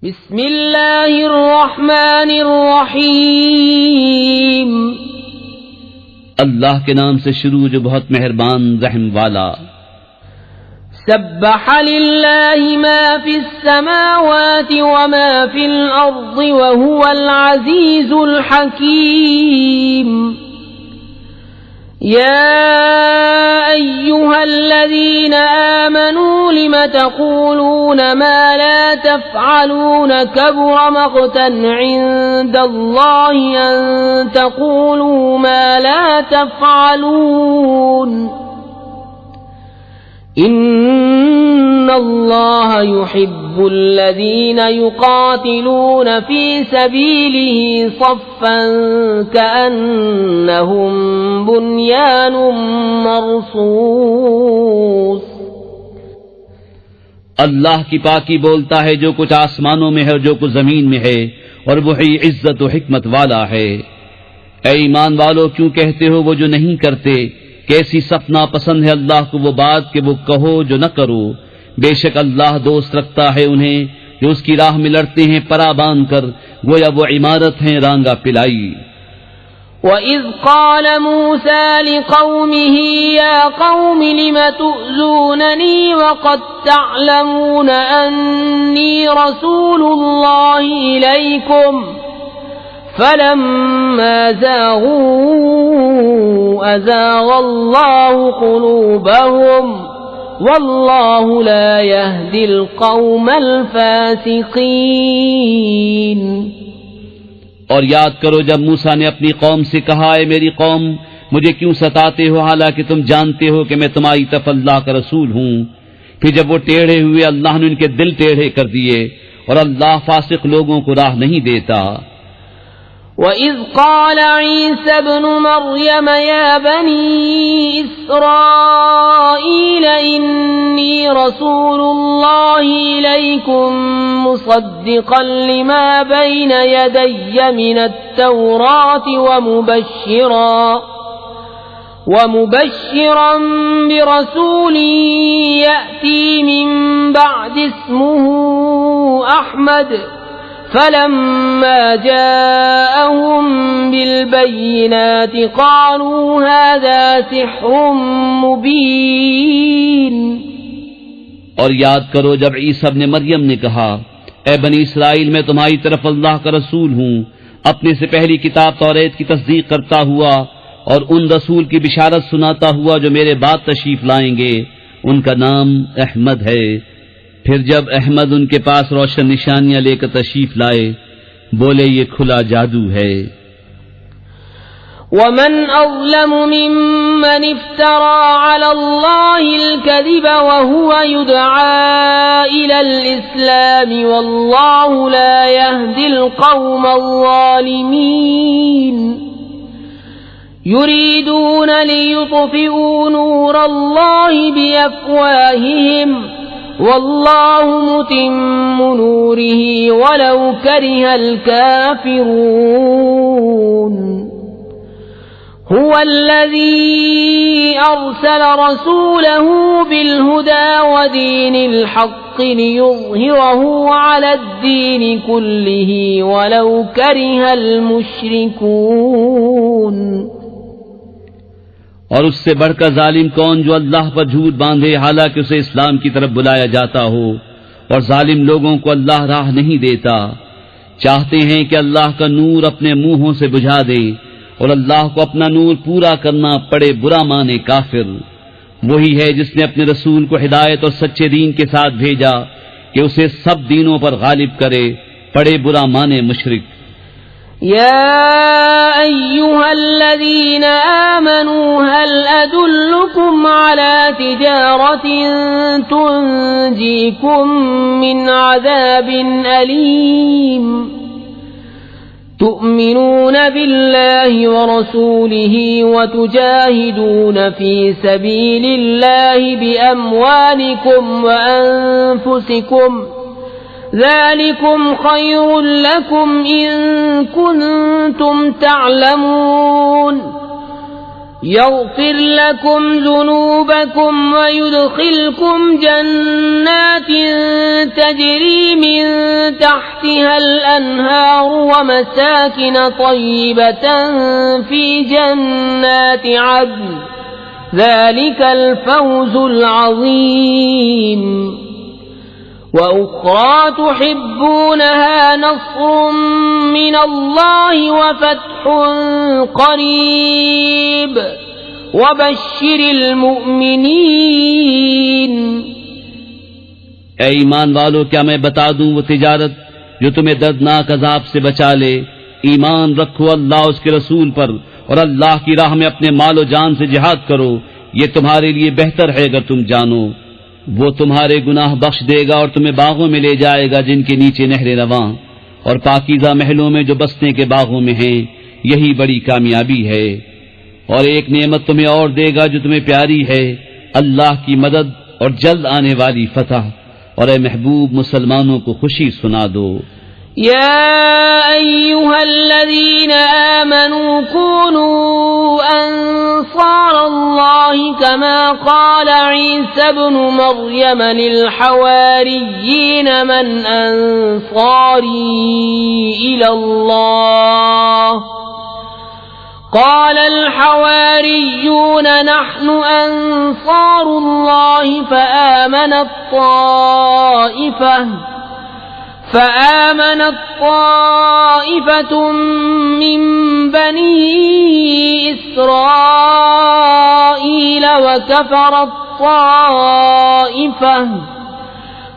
बिस्मिल्लाहिर्रहमानिर्रहीम। अल्लाह के नाम से शुरू जो बहुत मेहरबान रहम वाला। सब्बह लिल्लाहि मा फिस समावाति व मा फिल अर्दि व हुवल अज़ीज़ुल हकीम। या अय्युहल्लज़ीना आमनू लिम तक़ूलून मा ला तफ़अलून कबुर मक़तन इंदल्लाहि अन तक़ूलू मा ला तफ़अलून। इन्नल्लाह युहिब्बुल्लज़ीना युक़ातिलून फ़ी सबीलिही सफ़्फ़न कअन्नहुम बुन्यानुम मरसूस। अल्लाह की पाकी बोलता है जो कुछ आसमानों में है और जो कुछ जमीन में है, और वही इज्जत और हिकमत वाला है। ऐ ईमान वालों, क्यों कहते हो वो जो नहीं करते? कैसी सपना पसंद है अल्लाह को वो बात कि वो कहो जो न करो। बेशक अल्लाह दोस्त रखता है उन्हें जो उसकी राह में लड़ते हैं परा बांध कर, गोया वो इमारत है रांगा पिलाई। वइज़ क़ाल मूसा लिक़ौमिही या क़ौमि लिम तुअ्ज़ूननी वक़द तअलमून अन्नी रसूलुल्लाहि इलैकुम फलम्मा ज़ाग़ू अज़ाग़ल्लाहु क़ुलूबहुम वल्लाहु ला यहदिल क़ौमल फ़ासिक़ीन। और याद करो जब मूसा ने अपनी कौम से कहा, है मेरी कौम मुझे क्यों सताते हो हालांकि तुम जानते हो कि मैं तुम्हारी तरफ अल्लाह का रसूल हूँ। फिर जब वो टेढ़े हुए अल्लाह ने उनके दिल टेढ़े कर दिए, और अल्लाह फासिक लोगों को राह नहीं देता। वइज़ क़ाल ईसा इब्नु मर्यम या बनी इस्राईल इन्नी रसूलुल्लाहि इलैकुम मुसद्दिक़न लिमा बैन यदय्य मिनत तौराति वमुबश्शिरन बिरसूलिन यअती मिन बअदि इस्मुहु अहमद फलम्मा जाअहुम बिलबय्यिनाति क़ालू हाज़ा सिह्रुम मुबीन। और याद करो जब ईसा इब्न मरियम ने कहा, ए बनी इसराइल मैं तुम्हारी तरफ अल्लाह का रसूल हूँ, अपने से पहली किताब तौरेत की तस्दीक करता हुआ और उन रसूल की बिशारत सुनाता हुआ जो मेरे बाद तशरीफ लाएंगे, उनका नाम अहमद है। फिर जब अहमद उनके पास रोशन निशानियां लेकर तशरीफ लाए, बोले ये खुला जादू है। वमन अज़लमु मिम्मन इफ्तरा अलल्लाहिल कज़िब वहुव युदआ इलल इस्लाम वल्लाहु ला यहदिल क़ौमल ज़ालिमीन। युरीदून लियुत्फ़िऊ नूरल्लाहि बिअफ़वाहिहिम वल्लाहु मुतिम्मु नूरिही वलौ करिहल काफ़िरून। हुवल्लज़ी अरसल रसूलहु बिलहुदा वदीनिल हक़्क़ि लियुज़हिरहु अलद्दीनि कुल्लिही वलौ करिहल मुश्रिकून। और उससे बढ़कर जालिम कौन जो अल्लाह पर झूठ बांधे हालांकि उसे इस्लाम की तरफ बुलाया जाता हो, और जालिम लोगों को अल्लाह राह नहीं देता। चाहते हैं कि अल्लाह का नूर अपने मुंहों से बुझा दे, और अल्लाह को अपना नूर पूरा करना पड़े बुरा माने काफिर। वही है जिसने अपने रसूल को हिदायत और सच्चे दीन के साथ भेजा कि उसे सब दीनों पर गालिब करे, पड़े बुरा माने मुशरिक। या अय्युहल्लज़ीना आमनू हल अदुल्लुकुम अला तिजारतिन तुंजीकुम मिन अज़ाबिन अलीम। तु'मिनून बिल्लाहि व रसूलिही व तुजाहिदून फी सबीलिल्लाहि बिअम्वालिकुम व अनफुसिकुम ज़ालिकुम खैरुल लकुम इन कुंतुम तअलमून। यग़फिर लकुम ज़ुनूबकुम व युदखिलकुम जन्नातिन तजरी मिन تحتها الأنهار ومساكن طيبة في جنات عدن ذلك الفوز العظيم وأخرى تحبونها نصر من الله وفتح قريب وبشر المؤمنين ए ईमान वालो, क्या मैं बता दूं वो तिजारत जो तुम्हें दर्दनाक अजाब से बचा ले। ईमान रखो अल्लाह उसके रसूल पर और अल्लाह की राह में अपने मालो जान से जिहाद करो, ये तुम्हारे लिए बेहतर है अगर तुम जानो। वो तुम्हारे गुनाह बख्श देगा और तुम्हें बागों में ले जाएगा जिनके नीचे नहरें रवां, और पाकीज़ा महलों में जो बसने के बागों में हैं, यही बड़ी कामयाबी है। और एक नेमत तुम्हें और देगा जो तुम्हें प्यारी है, अल्लाह की मदद और जल्द आने वाली फतह। और ए महबूब, मुसलमानों को खुशी सुना दो। या अय्युहल्लज़ीना आमनू कूनू अंसारल्लाहि कमा क़ाला ईसा इब्नु मर्यम लिल हवारिय्यीन मन अंसारी इलल्लाह قال الحواريون نحن أنصار الله فآمنت طائفة من بني إسرائيل وكفرت طائفة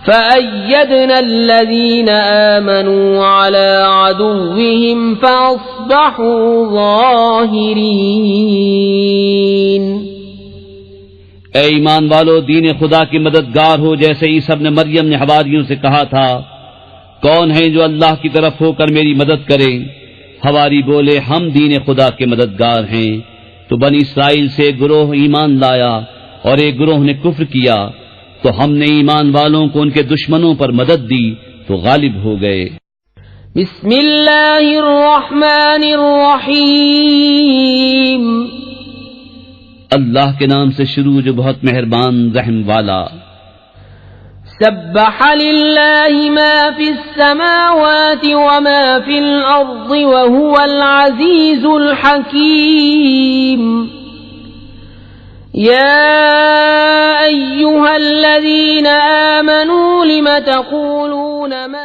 فأيدنا الذين آمنوا على عدوهم فأصبحوا ظاهرين। ए ईमान वालो, दीन खुदा की मददगार हो जैसे ईसा इब्न मरियम ने हवारियों से कहा था, कौन है जो अल्लाह की तरफ होकर मेरी मदद करे। हवारी बोले, हम दीन खुदा के मददगार हैं। तो बनी इस्राइल से एक गिरोह ईमान लाया और एक गिरोह ने कुफ्र किया, तो हमने ईमान वालों को उनके दुश्मनों पर मदद दी तो गालिब हो गए। बिस्मिल्लाहिर्रहमानिर्रहीम। अल्लाह के नाम से शुरू जो बहुत मेहरबान रहम वाला। सब्बह लिल्लाहि मा फिस समावाति व मा फिल अर्दि व हुवल अज़ीज़ुल हकीम। या अय्युहल्लज़ीना आमनू लिम तक़ूलून मा